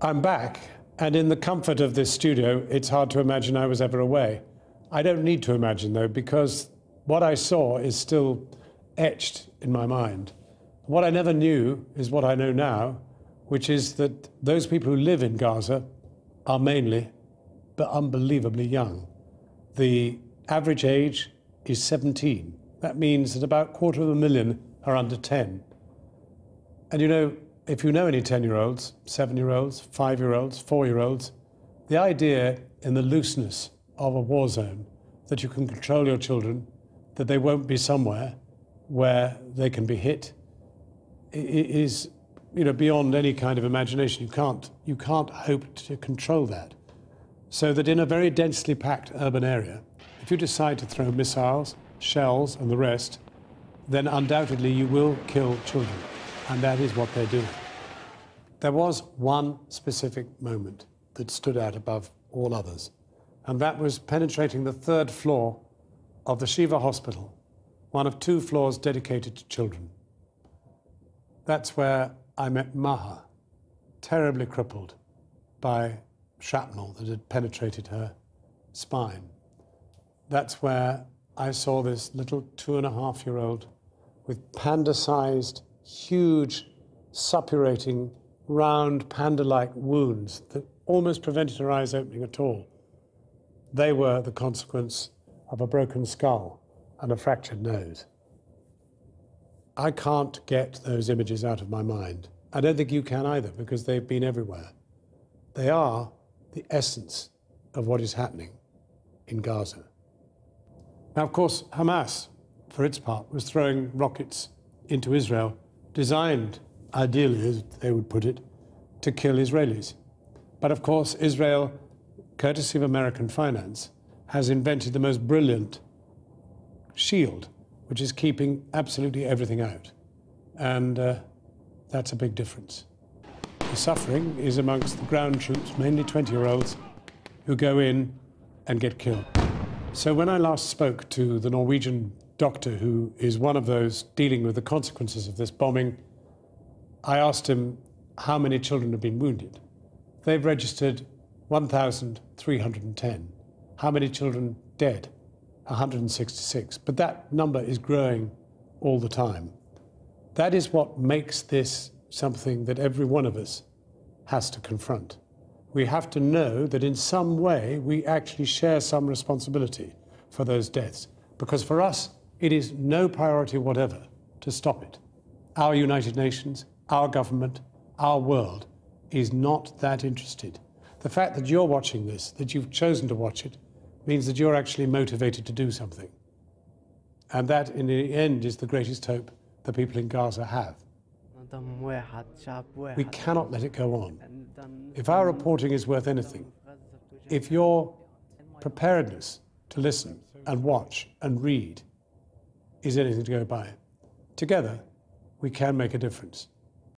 I'm back, and in the comfort of this studio, it's hard to imagine I was ever away. I don't need to imagine, though, because what I saw is still etched in my mind. What I never knew is what I know now, which is that those people who live in Gaza are mainly, but unbelievably young. The average age is 17. That means that about 250,000 are under 10. And you know, if you know any 10-year-olds, 7-year-olds, 5-year-olds, 4-year-olds, the idea in the looseness of a war zone that you can control your children, that they won't be somewhere where they can be hit, is, you know, beyond any kind of imagination. You can't hope to control that. So that in a very densely packed urban area, if you decide to throw missiles, shells and the rest, then undoubtedly you will kill children. And that is what they're doing. There was one specific moment that stood out above all others, and that was penetrating the 3rd floor of the Shiva Hospital, one of 2 floors dedicated to children. That's where I met Maha, terribly crippled by shrapnel that had penetrated her spine. That's where I saw this little 2.5-year-old with panda-sized, huge, suppurating, round, panda-like wounds that almost prevented her eyes opening at all. They were the consequence of a broken skull and a fractured nose. I can't get those images out of my mind. I don't think you can either, because they've been everywhere. They are the essence of what is happening in Gaza. Now, of course, Hamas, for its part, was throwing rockets into Israel, designed, ideally, as they would put it, to kill Israelis. But of course, Israel, courtesy of American finance, has invented the most brilliant shield, which is keeping absolutely everything out. And that's a big difference. The suffering is amongst the ground troops, mainly 20-year-olds, who go in and get killed. So when I last spoke to the Norwegian doctor who is one of those dealing with the consequences of this bombing, I asked him how many children have been wounded. They've registered 1,310. How many children dead? 166. But that number is growing all the time. That is what makes this something that every one of us has to confront. We have to know that in some way we actually share some responsibility for those deaths, because for us it is no priority whatever to stop it. Our United Nations, our government, our world is not that interested. The fact that you're watching this, that you've chosen to watch it, means that you're actually motivated to do something. And that, in the end, is the greatest hope the people in Gaza have. We cannot let it go on. If our reporting is worth anything, if your preparedness to listen and watch and read is anything to go by, together we can make a difference.